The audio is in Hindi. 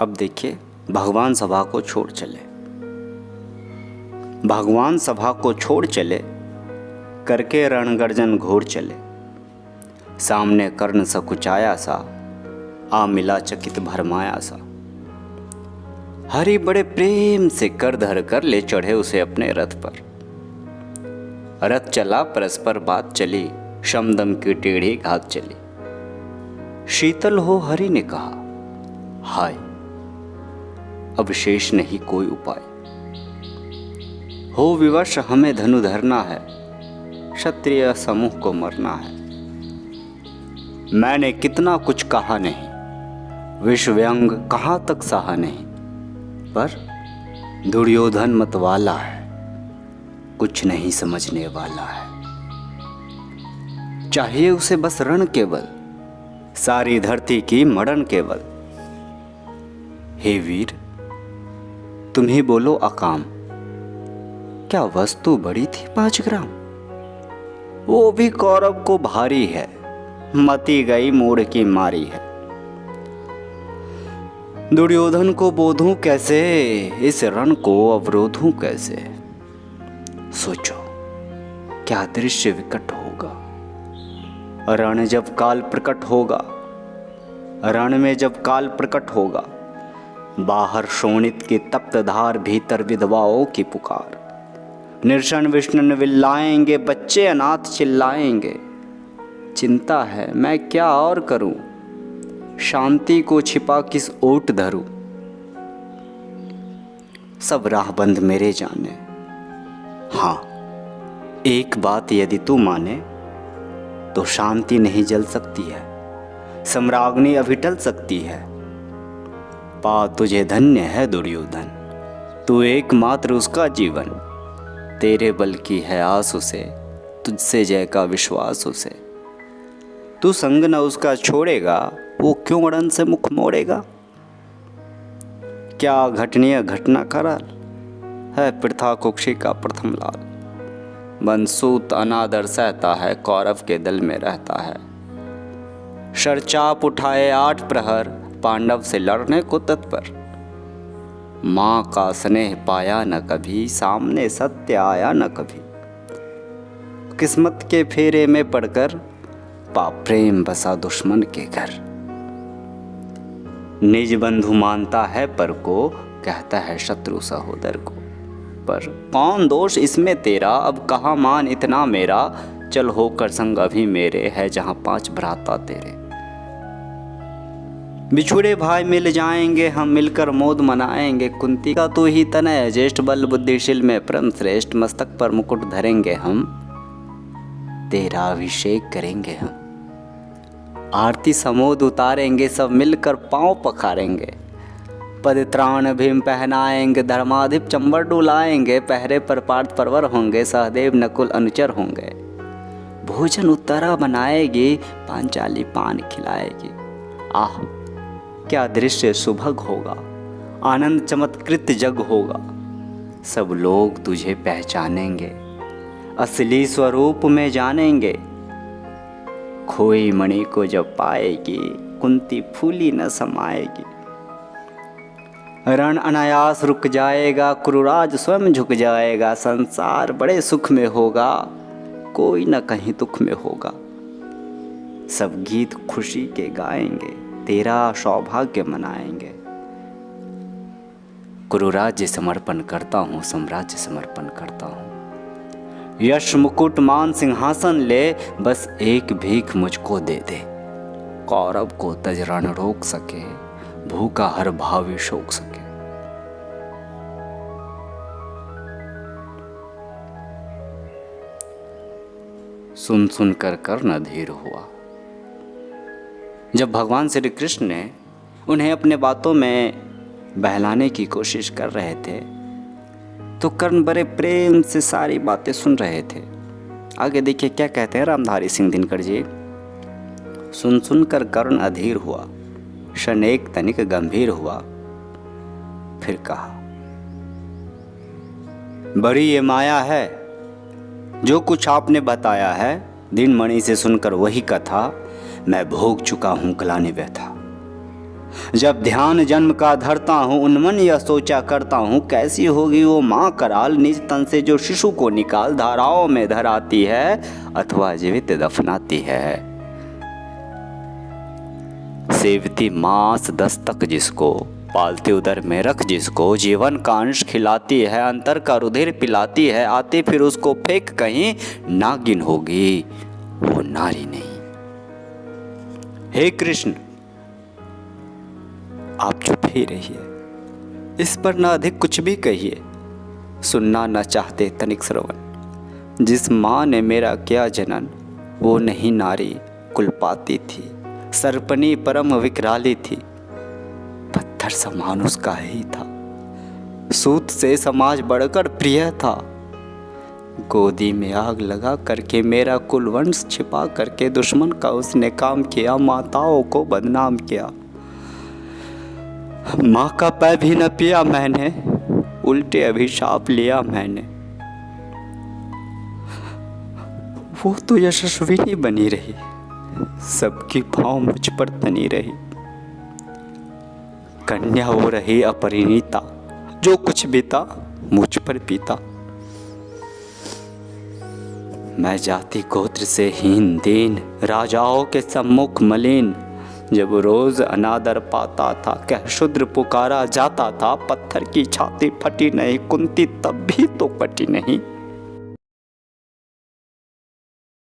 अब देखिए, भगवान सभा को छोड़ चले। भगवान सभा को छोड़ चले, करके रणगर्जन घोर चले। सामने कर्ण सकुचाया सा, आ मिला चकित भरमाया सा। हरि बड़े प्रेम से कर धर कर ले चढ़े उसे अपने रथ पर। रथ चला, परस्पर बात चली, शमदम की टेढ़ी घात चली। शीतल हो हरि ने कहा, हाय अब शेष नहीं कोई उपाय। हो विवश हमें धनु धरना है, क्षत्रिय समूह को मरना है। मैंने कितना कुछ कहा नहीं, विश्वव्यंग कहाँ तक सहा नहीं। पर दुर्योधन मतवाला है, कुछ नहीं समझने वाला है। चाहिए उसे बस रण केवल, सारी धरती की मरण केवल। हे वीर तुम ही बोलो अकाम, क्या वस्तु बड़ी थी 5 ग्राम। वो भी कौरव को भारी है, मती गई मूढ़ की मारी है। दुर्योधन को बोधूं कैसे, इस रण को अवरोधूं कैसे। सोचो क्या दृश्य विकट होगा, रण जब काल प्रकट होगा। रण में जब काल प्रकट होगा, बाहर शोणित की तप्त धार, भीतर विधवाओं की पुकार। निर्षण विष्णु विल्लाएंगे, बच्चे अनाथ चिल्लाएंगे। चिंता है मैं क्या और करूं, शांति को छिपा किस ओट धरूं। सब राह बंद मेरे जाने। हाँ एक बात यदि तू माने, तो शांति नहीं जल सकती है, सम्राग्नि अभी सकती है। पा तुझे धन्य है दुर्योधन, तू एकमात्र उसका जीवन। तेरे बल की है आस उसे, तुझसे जय का विश्वास उसे। तू संग न उसका छोड़ेगा, वो क्यों अड़न से मुख मोड़ेगा। क्या घटनीय घटना कराल है, पृथा कुक्षी का प्रथम लाल। बंसूत अनादर सहता है, कौरव के दल में रहता है। शरचाप उठाए 8 प्रहर, पांडव से लड़ने को तत्पर। माँ का स्नेह पाया न कभी, सामने सत्य आया न कभी। किस्मत के फेरे में पड़कर, पाप प्रेम बसा दुश्मन के घर। निज बंधु मानता है पर को, कहता है शत्रु सहोदर को। पर कौन दोष इसमें तेरा, अब कहाँ मान इतना मेरा। चल होकर संग अभी मेरे, है जहाँ 5 भ्राता तेरे। बिछुड़े भाई मिल जाएंगे, हम मिलकर मोद मनाएंगे। कुंती का तू ही तनय, ज्येष्ठ बल बुद्धिशील में परम श्रेष्ठ। मस्तक पर मुकुट धरेंगे हम, तेरा अभिषेक करेंगे हम। आरती समोद उतारेंगे, सब मिलकर पांव पखारेंगे। पदत्राण भीम पहनाएंगे, धर्माधिप चंबर डुलाएंगे। पहरे पर पार्थ परवर होंगे, सहदेव नकुल अनुचर होंगे। भोजन उत्तरा बनाएगी, पांचाली पान खिलाएगी। आह क्या दृश्य सुभग होगा, आनंद चमत्कृत जग होगा। सब लोग तुझे पहचानेंगे, असली स्वरूप में जानेंगे। खोई मणि को जब पाएगी, कुंती फूली न समाएगी। रण अनायास रुक जाएगा, कुरुराज स्वयं झुक जाएगा। संसार बड़े सुख में होगा, कोई न कहीं दुख में होगा। सब गीत खुशी के गाएंगे, तेरा सौभाग्य मनाएंगे। कुरुराज्य समर्पण करता हूँ, साम्राज्य समर्पण करता हूँ। यश मुकुट मान सिंहासन ले, बस एक भीख मुझको दे दे। कौरव को तज रण रोक सके, भूखा हर भावी शोक सके। सुन सुन कर कर्ण अधीर हुआ। जब भगवान श्री कृष्ण ने उन्हें अपने बातों में बहलाने की कोशिश कर रहे थे, तो कर्ण बड़े प्रेम से सारी बातें सुन रहे थे। आगे देखिए क्या कहते हैं रामधारी सिंह दिनकर जी। सुन सुन कर कर्ण अधीर हुआ, क्षण एक तनिक गंभीर हुआ। फिर कहा, बड़ी ये माया है, जो कुछ आपने बताया है, दिन मणि से सुनकर वही कथा मैं भोग चुका हूं ग्लानि व्यथा। जब ध्यान जन्म का धरता हूँ उन्मन यह सोचा करता हूँ, कैसी होगी वो माँ कराल निज तन से जो शिशु को निकाल धाराओं में धराती है अथवा जीवित दफनाती है। सेवती मांस दस्तक जिसको, पालते उदर में रख जिसको, जीवन का अंश खिलाती है, अंतर का रुधिर पिलाती है, आती फिर उसको फेंक कहीं, नागिन होगी वो नारी नहीं। हे कृष्ण, आप चुप ही रहिए, इस पर न अधिक कुछ भी कहिए, सुनना न चाहते तनिक श्रवण। जिस माँ ने मेरा किया जनन वो नहीं नारी कुलपाती थी, सर्पनी परम विकराली थी, पत्थर समान उसका ही था, सूत से समाज बढ़कर प्रिय था। गोदी में आग लगा करके मेरा कुलवंश छिपा करके दुश्मन का उसने काम किया, माताओं को बदनाम किया। माँ का पैर भी न पिया मैंने, उल्टे अभिशाप लिया मैंने। वो तो यशस्विनी बनी रही, सबकी भाव मुझ पर तनी रही। कन्या वो रही अपरिणीता, जो कुछ बीता मुझ पर पीता। मैं जाति गोत्र से हीन दीन, राजाओं के सम्मुख मलिन, जब रोज अनादर पाता था, कह शूद्र पुकारा जाता था। पत्थर की छाती फटी नहीं, कुंती तब भी तो कटी नहीं।